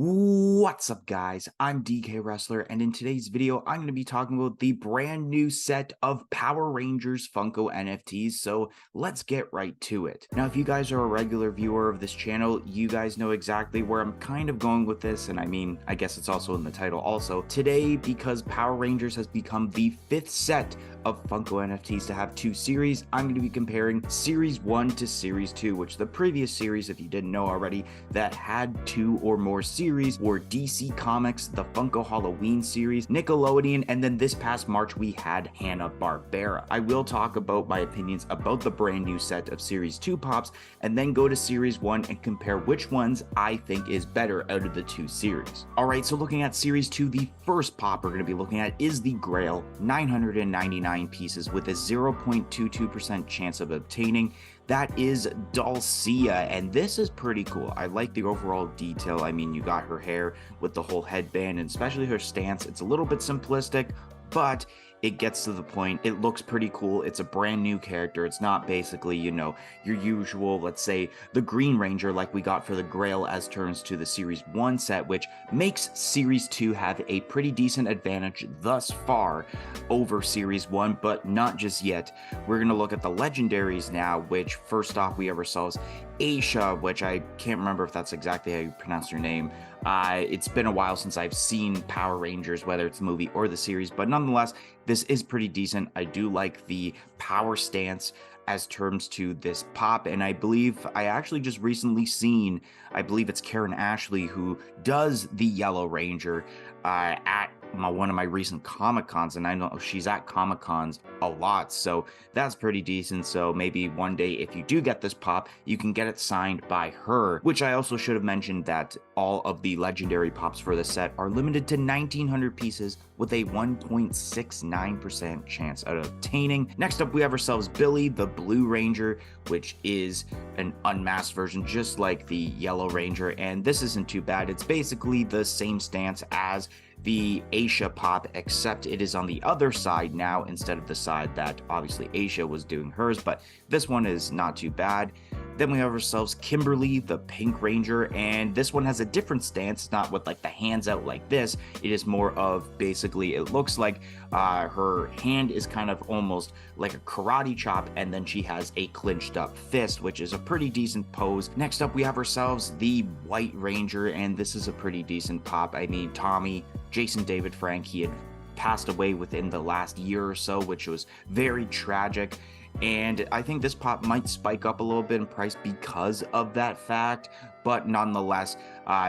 What's up, guys? I'm DK Wrestler, and in today's video, I'm going to be talking about the brand new set of Power Rangers Funko NFTs, so let's get right to it. Now, if you guys are a regular viewer of this channel, you guys know exactly where I'm kind of going with this, and I guess it's also in the title also. Today, because Power Rangers has become the fifth set of Funko NFTs to have two series, I'm going to be comparing Series 1 to Series 2, which the previous series, if you didn't know already, that had two or more series were DC Comics, the Funko Halloween series, Nickelodeon, and then this past March we had Hanna-Barbera. I will talk about my opinions about the brand new set of Series 2 pops, and then go to Series 1 and compare which ones I think is better out of the two series. Alright, so looking at Series 2, the first pop we're going to be looking at is the Grail, 999 pieces with a 0.22% chance of obtaining. That is Dulcia, and this is pretty cool. I like the overall detail. I mean, you got her hair with the whole headband, and especially her stance. It's a little bit simplistic, but it gets to the point. It looks pretty cool. It's a brand new character. It's not basically, your usual, let's say, the Green Ranger like we got for the Grail as turns to the Series 1 set, which makes Series 2 have a pretty decent advantage thus far over Series 1, but not just yet. We're going to look at the legendaries now, which first off, we have ourselves Aisha, which I can't remember if that's exactly how you pronounce her name. It's been a while since I've seen Power Rangers, whether it's the movie or the series, but nonetheless, this is pretty decent. I do like the power stance as terms to this pop, and I believe I actually just recently seen, I believe it's Karen Ashley who does the Yellow Ranger at one of my recent Comic-Cons, and I know she's at Comic-Cons a lot, so that's pretty decent. So maybe one day if you do get this pop, you can get it signed by her, which I also should have mentioned that all of the legendary pops for this set are limited to 1900 pieces with a 1.69% chance of obtaining. Next up, we have ourselves Billy, the Blue Ranger, which is an unmasked version just like the Yellow Ranger, and this isn't too bad. It's basically the same stance as the Aisha pop, except it is on the other side now instead of the side that obviously Aisha was doing hers, but this one is not too bad. Then we have ourselves Kimberly, the Pink Ranger, and this one has a different stance, not with like the hands out like this. It is more of basically, it looks like her hand is kind of almost like a karate chop, and then she has a clinched up fist, which is a pretty decent pose. Next up, we have ourselves the White Ranger, and this is a pretty decent pop. I mean, Tommy, Jason David Frank, he had passed away within the last year or so, which was very tragic. And I think this pop might spike up a little bit in price because of that fact, but nonetheless,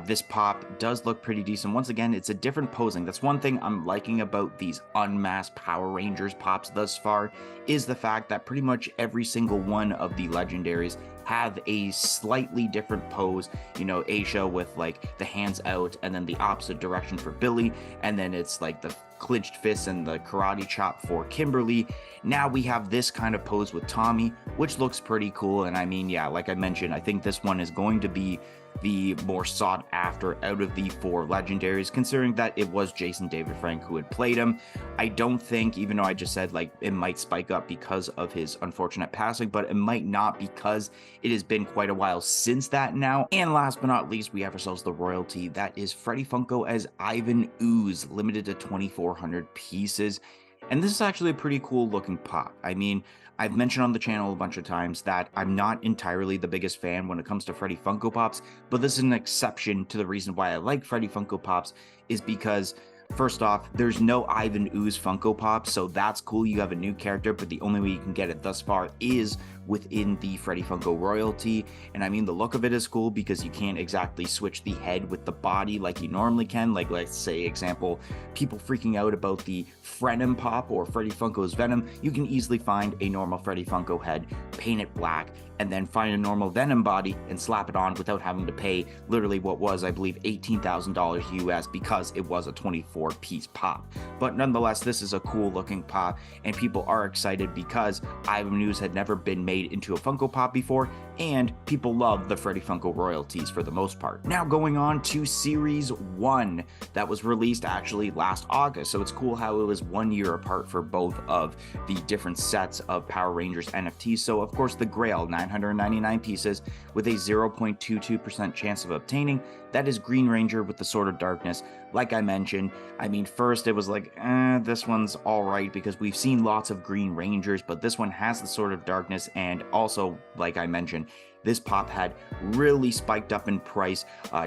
this pop does look pretty decent. Once again, it's a different posing. That's one thing I'm liking about these unmasked Power Rangers pops thus far, is the fact that pretty much every single one of the legendaries have a slightly different pose. Aisha with like the hands out, and then the opposite direction for Billy, and then it's like the clinched fist and the karate chop for Kimberly. Now we have this kind of pose with Tommy, which looks pretty cool. And I mean, yeah, like I mentioned, I think this one is going to be the more sought after out of the four legendaries, considering that it was Jason David Frank who had played him. I don't think, even though I just said like it might spike up because of his unfortunate passing, but it might not, because it has been quite a while since that now. And last but not least, we have ourselves the royalty. That is Freddie Funko as Ivan Ooze, limited to 2400 pieces. And this is actually a pretty cool looking pop. I mean, I've mentioned on the channel a bunch of times that I'm not entirely the biggest fan when it comes to Freddie Funko Pops, but this is an exception to the reason why I like Freddie Funko Pops, is because first off, there's no Ivan Ooze Funko Pop, so that's cool. You have a new character, but the only way you can get it thus far is within the Freddie Funko royalty. And I mean, the look of it is cool because you can't exactly switch the head with the body like you normally can. Like, let's say, example, people freaking out about the Frenim Pop or Freddie Funko's Venom. You can easily find a normal Freddie Funko head, paint it black, and then find a normal Venom body and slap it on without having to pay literally what was, I believe, $18,000 US, because it was a 24-piece pop. But nonetheless, this is a cool looking pop, and people are excited because Ivan Ooze had never been made into a Funko Pop before, and people love the Freddie Funko royalties for the most part. Now going on to Series 1, that was released actually last August, so it's cool how it was 1 year apart for both of the different sets of Power Rangers NFTs. So of course the Grail, 999 pieces with a 0.22% chance of obtaining. That is Green Ranger with the Sword of Darkness. Like I mentioned, I mean, first it was like, this one's alright because we've seen lots of Green Rangers, but this one has the Sword of Darkness, and also, like I mentioned, this pop had really spiked up in price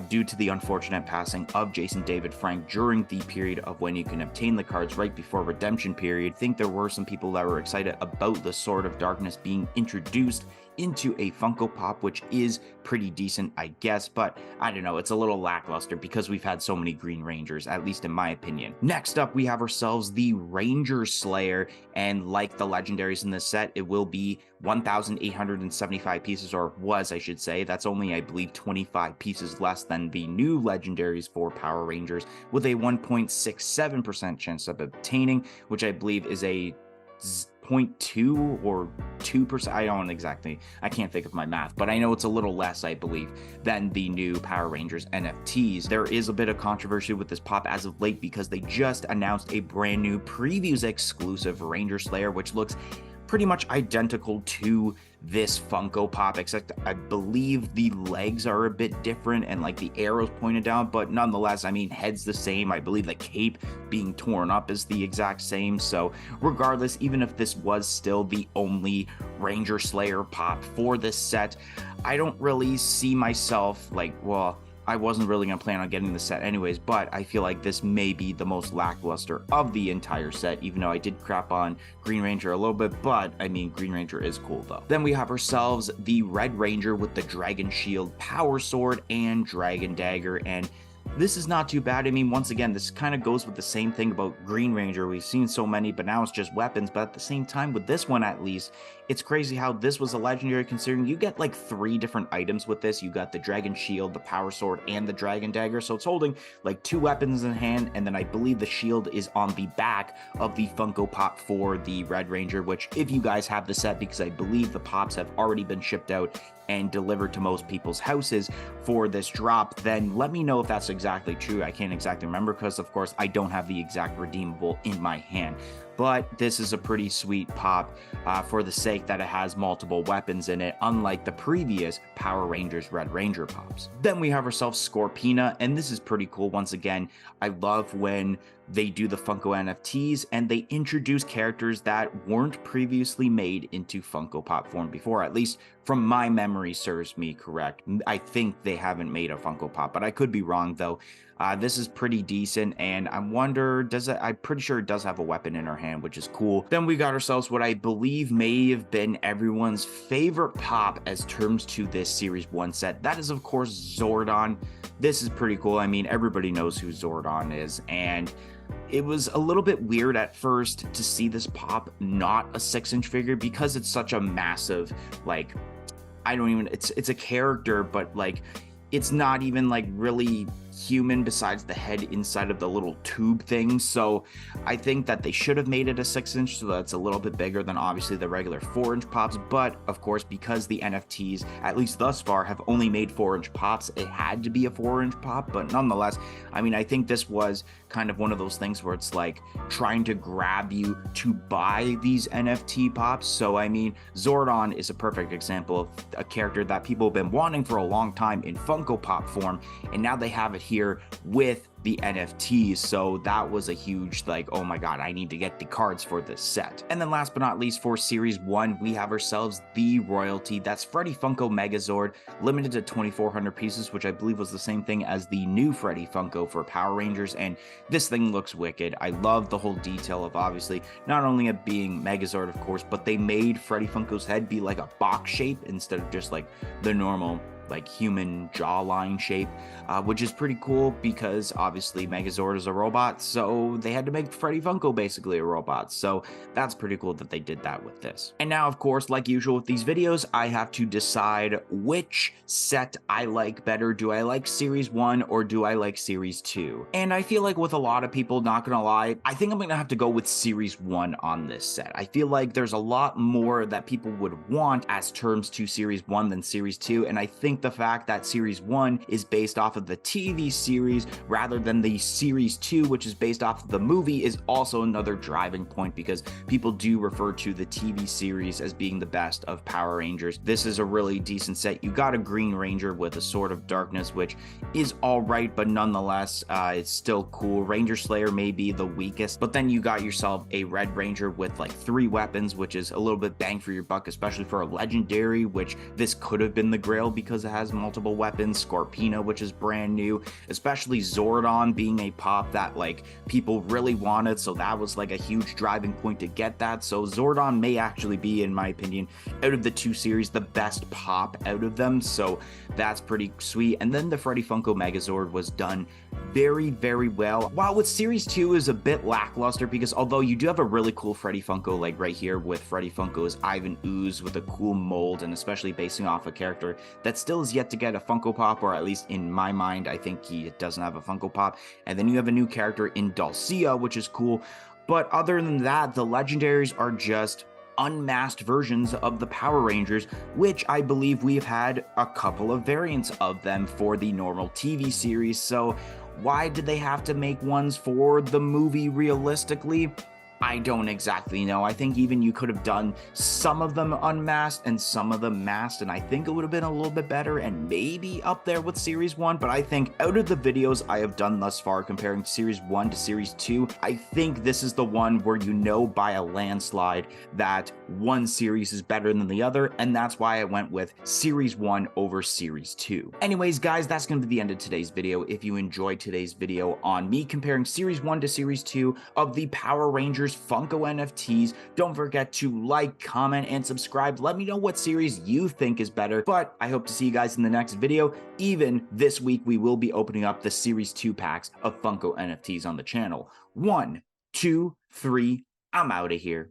due to the unfortunate passing of Jason David Frank during the period of when you can obtain the cards right before redemption period. I think there were some people that were excited about the Sword of Darkness being introduced into a Funko Pop, which is pretty decent, I guess, but I don't know, it's a little lackluster because we've had so many Green Rangers, at least in my opinion. Next up, we have ourselves the Ranger Slayer, and like the legendaries in this set, it will be 1,875 pieces, or was, I should say. That's only, I believe, 25 pieces less than the new legendaries for Power Rangers, with a 1.67% chance of obtaining, which I believe is a 0.2 or 2%. I can't think of my math, but I know it's a little less, I believe, than the new Power Rangers NFTs. There is a bit of controversy with this pop as of late because they just announced a brand new previews exclusive Ranger Slayer, which looks pretty much identical to this Funko Pop, except I believe the legs are a bit different and like the arrows pointed down, but nonetheless, I mean, head's the same. I believe the cape being torn up is the exact same. So regardless, even if this was still the only Ranger Slayer pop for this set, I don't really see myself like, well, I wasn't really going to plan on getting the set anyways, but I feel like this may be the most lackluster of the entire set, even though I did crap on Green Ranger a little bit, but I mean, Green Ranger is cool though. Then we have ourselves the Red Ranger with the Dragon Shield, Power Sword, and Dragon Dagger, and this is not too bad. I mean, once again, this kind of goes with the same thing about Green Ranger. We've seen so many, but now it's just weapons. But at the same time, with this one at least, it's crazy how this was a legendary, considering you get like 3 different items with this. You got the Dragon Shield, the Power Sword, and the Dragon Dagger. So it's holding like 2 weapons in hand, and then I believe the shield is on the back of the Funko Pop for the Red Ranger, which if you guys have the set, because I believe the pops have already been shipped out and delivered to most people's houses for this drop, then let me know if that's exactly true. I can't exactly remember because, of course, I don't have the exact redeemable in my hand. But this is a pretty sweet pop for the sake that it has multiple weapons in it, unlike the previous Power Rangers Red Ranger pops. Then we have ourselves Scorpina, and this is pretty cool. Once again, I love when they do the Funko NFTs and they introduce characters that weren't previously made into Funko Pop form before, at least from my memory serves me correct. I think they haven't made a Funko Pop, but I could be wrong though. This is pretty decent, and I wonder, I'm pretty sure it does have a weapon in her hand, which is cool. Then we got ourselves what I believe may have been everyone's favorite pop as terms to this Series 1 set. That is, of course, Zordon. This is pretty cool. I mean, everybody knows who Zordon is, and it was a little bit weird at first to see this pop not a 6-inch figure because it's such a massive, like, it's a character, but like, it's not even like really human besides the head inside of the little tube thing. So I think that they should have made it a 6-inch, so that's a little bit bigger than obviously the regular 4-inch pops. But of course, because the NFTs, at least thus far, have only made 4-inch pops, it had to be a 4-inch pop. But nonetheless, I mean, I think this was kind of one of those things where it's like trying to grab you to buy these NFT pops. So I mean, Zordon is a perfect example of a character that people have been wanting for a long time in Funko Pop form, and now they have it here with the NFTs. So that was a huge, like, oh my god, I need to get the cards for this set. And then last but not least, for Series 1, we have ourselves the Royalty. That's Freddy Funko Megazord, limited to 2,400 pieces, which I believe was the same thing as the new Freddy Funko for Power Rangers. And this thing looks wicked. I love the whole detail of obviously not only it being Megazord, of course, but they made Freddy Funko's head be like a box shape instead of just like the normal like human jawline shape, which is pretty cool because obviously Megazord is a robot, so they had to make Freddy Funko basically a robot. So that's pretty cool that they did that with this. And now, of course, like usual with these videos, I have to decide which set I like better. Do I like Series 1 or do I like Series 2? And I feel like with a lot of people, not gonna lie, I think I'm gonna have to go with Series 1 on this set. I feel like there's a lot more that people would want as terms to Series 1 than Series 2, and I think think the fact that Series 1 is based off of the TV series rather than the Series 2, which is based off of the movie, is also another driving point, because people do refer to the TV series as being the best of Power Rangers. This is a really decent set. You got a Green Ranger with a Sword of Darkness, which is alright, but nonetheless, it's still cool. Ranger Slayer may be the weakest, but then you got yourself a Red Ranger with like 3 weapons, which is a little bit bang for your buck, especially for a legendary, which this could have been the Grail because it has multiple weapons. Scorpina, which is brand new, especially Zordon being a pop that like people really wanted, so that was like a huge driving point to get that. So Zordon may actually be, in my opinion, out of the 2 series, the best pop out of them, so that's pretty sweet. And then the Freddy Funko Megazord was done very, very well, while with Series 2 is a bit lackluster, because although you do have a really cool Freddy Funko, like right here with Freddy Funko's Ivan Ooze with a cool mold, and especially basing off a character that still is yet to get a Funko Pop, or at least in my mind, I think he doesn't have a Funko Pop. And then you have a new character in Dulcia, which is cool, but other than that, the legendaries are just unmasked versions of the Power Rangers, which I believe we've had a couple of variants of them for the normal TV series. So why did they have to make ones for the movie realistically? I don't exactly know. I think even you could have done some of them unmasked and some of them masked, and I think it would have been a little bit better and maybe up there with Series 1, but I think out of the videos I have done thus far comparing Series 1 to Series 2, I think this is the one where you know by a landslide that one series is better than the other, and that's why I went with Series 1 over Series 2. Anyways, guys, that's going to be the end of today's video. If you enjoyed today's video on me comparing Series 1 to Series 2 of the Power Rangers Funko NFTs, don't forget to like, comment, and subscribe. Let me know what series you think is better, but I hope to see you guys in the next video. Even this week, we will be opening up the Series 2 packs of Funko NFTs on the channel. 1, 2, 3, I'm out of here.